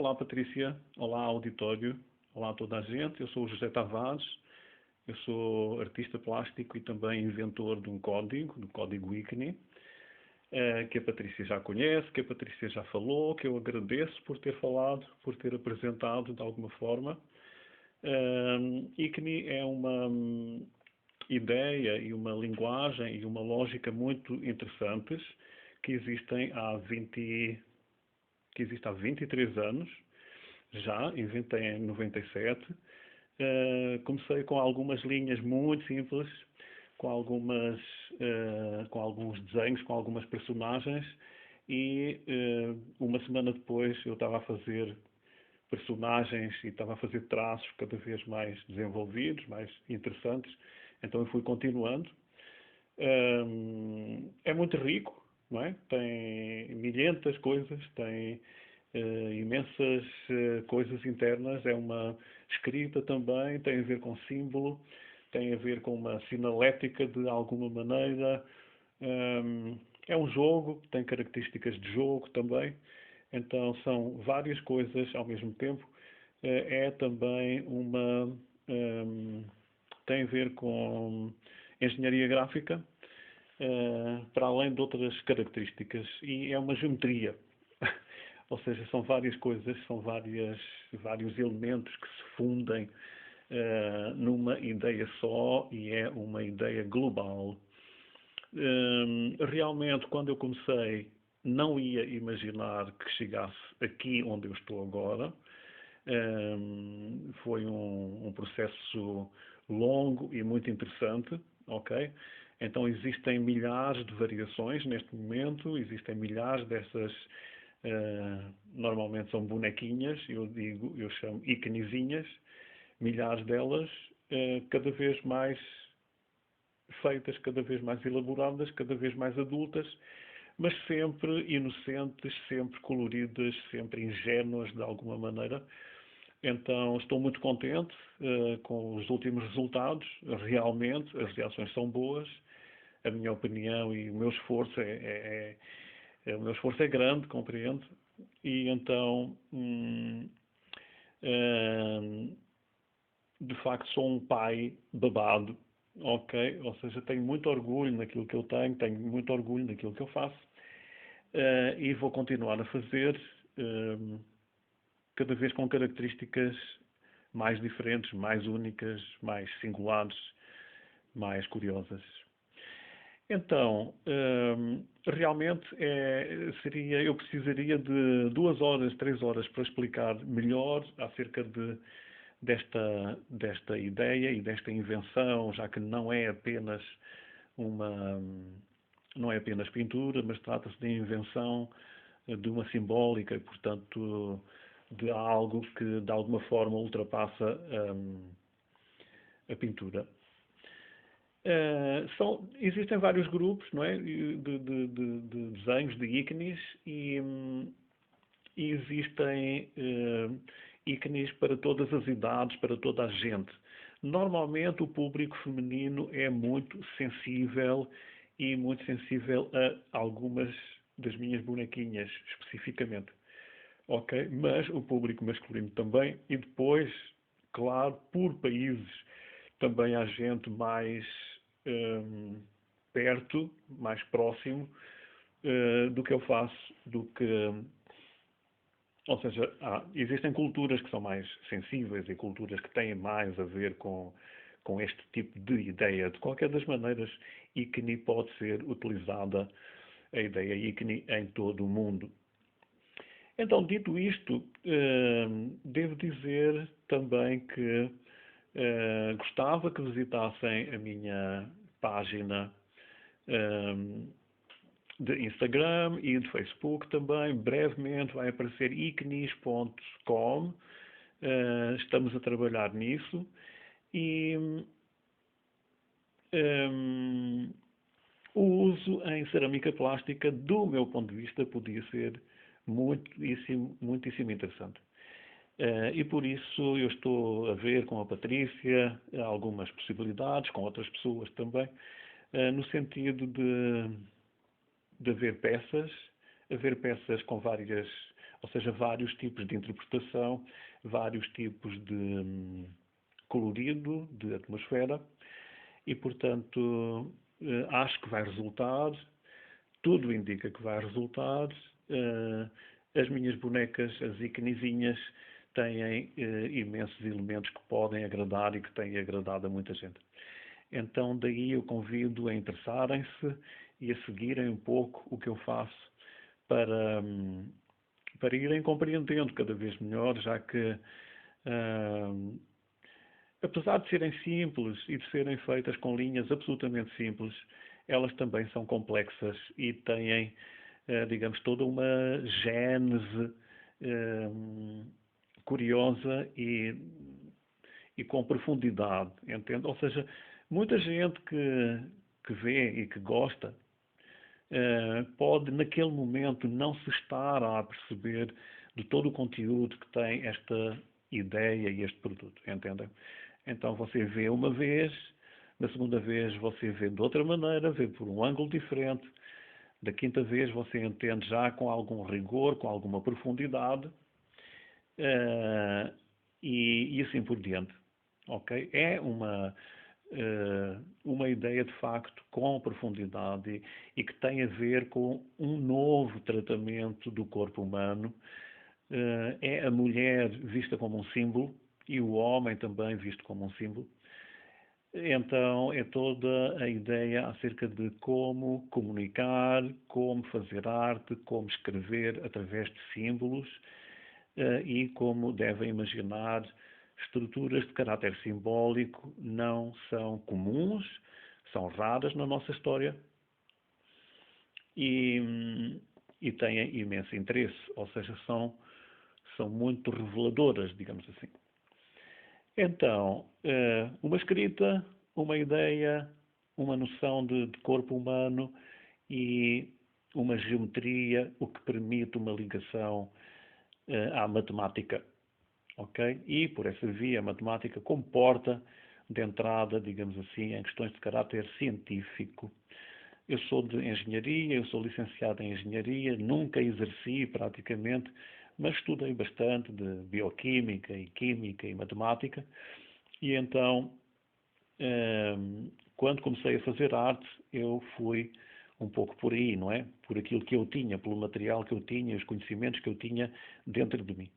Olá, Patrícia. Olá, auditório. Olá a toda a gente. Eu sou o José Tavares. Eu sou artista plástico e também inventor de um código, do código ICNI, que a Patrícia já conhece, que a Patrícia já falou, que eu agradeço por ter falado, por ter apresentado de alguma forma. ICNI é uma ideia e uma linguagem e uma lógica muito interessantes que existem que existe há 23 anos, já, inventei em 97. Comecei com algumas linhas muito simples, com alguns desenhos, com algumas personagens, e uma semana depois eu estava a fazer personagens e estava a fazer traços cada vez mais desenvolvidos, mais interessantes, então eu fui continuando. É muito rico, não é? Tem milhentas coisas, tem imensas coisas internas, é uma escrita também, tem a ver com símbolo, tem a ver com uma sinalética de alguma maneira. É um jogo, tem características de jogo também, então são várias coisas ao mesmo tempo. É também tem a ver com engenharia gráfica, para além de outras características, e é uma geometria. Ou seja, são várias coisas, são vários elementos que se fundem numa ideia só e é uma ideia global. Realmente, quando eu comecei, não ia imaginar que chegasse aqui onde eu estou agora. Foi um processo longo e muito interessante, ok? Então existem milhares de variações neste momento, existem milhares dessas, normalmente são bonequinhas, eu chamo icnizinhas, milhares delas, cada vez mais feitas, cada vez mais elaboradas, cada vez mais adultas, mas sempre inocentes, sempre coloridas, sempre ingênuas de alguma maneira. Então estou muito contente com os últimos resultados. Realmente as reações são boas. A minha opinião e o meu esforço o meu esforço é grande, compreende? E então de facto sou um pai babado, ok? Ou seja, tenho muito orgulho naquilo que eu tenho muito orgulho naquilo que eu faço e vou continuar a fazer cada vez com características mais diferentes, mais únicas, mais singulares, mais curiosas. Então, realmente eu precisaria de 2 horas, 3 horas para explicar melhor acerca desta ideia e desta invenção, já que não é apenas pintura, mas trata-se de invenção de uma simbólica e, portanto, de algo que de alguma forma ultrapassa a pintura. Existem vários grupos, não é, de desenhos, de ícones, e existem ícones para todas as idades, para toda a gente. Normalmente o público feminino é muito sensível e muito sensível a algumas das minhas bonequinhas, especificamente. Ok? Mas o público masculino também, e depois, claro, por países, também há gente mais perto, mais próximo do que eu faço, ou seja, existem culturas que são mais sensíveis e culturas que têm mais a ver com este tipo de ideia. De qualquer das maneiras, ICNI pode ser utilizada, a ideia ICNI, em todo o mundo. Então, dito isto, devo dizer também que gostava que visitassem a minha página de Instagram e de Facebook também. Brevemente vai aparecer icnis.com. Estamos a trabalhar nisso. E o uso em cerâmica plástica, do meu ponto de vista, podia ser muitíssimo, muitíssimo interessante. E por isso eu estou a ver com a Patrícia algumas possibilidades, com outras pessoas também, no sentido de haver peças com ou seja, vários tipos de interpretação, vários tipos de colorido, de atmosfera, e, portanto, acho que vai resultar, tudo indica que vai resultar. As minhas bonecas, as iconezinhas, têm imensos elementos que podem agradar e que têm agradado a muita gente. Então, daí eu convido a interessarem-se e a seguirem um pouco o que eu faço para irem compreendendo cada vez melhor, já que, apesar de serem simples e de serem feitas com linhas absolutamente simples, elas também são complexas e têm, digamos, toda uma gênese curiosa e com profundidade, entende? Ou seja, muita gente que vê e que gosta pode, naquele momento, não se estar a perceber de todo o conteúdo que tem esta ideia e este produto, entendem? Então você vê uma vez, na segunda vez você vê de outra maneira, vê por um ângulo diferente, da quinta vez você entende já com algum rigor, com alguma profundidade, e assim por diante. Ok? É uma ideia de facto com profundidade e que tem a ver com um novo tratamento do corpo humano. É a mulher vista como um símbolo e o homem também visto como um símbolo. Então é toda a ideia acerca de como comunicar, como fazer arte, como escrever através de símbolos e como devem imaginar. Estruturas de caráter simbólico não são comuns, são raras na nossa história e têm imenso interesse, ou seja, são muito reveladoras, digamos assim. Então, uma escrita, uma ideia, uma noção de corpo humano e uma geometria, o que permite uma ligação à matemática. Ok? E, por essa via, a matemática comporta de entrada, digamos assim, em questões de caráter científico. Eu sou de engenharia, eu sou licenciado em engenharia, nunca exerci praticamente, mas estudei bastante de bioquímica e química e matemática. E então, quando comecei a fazer arte, eu fui um pouco por aí, não é? Por aquilo que eu tinha, pelo material que eu tinha, os conhecimentos que eu tinha dentro de mim.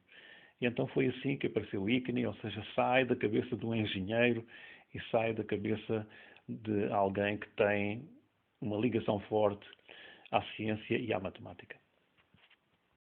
E então foi assim que apareceu o ícone, ou seja, sai da cabeça de um engenheiro e sai da cabeça de alguém que tem uma ligação forte à ciência e à matemática.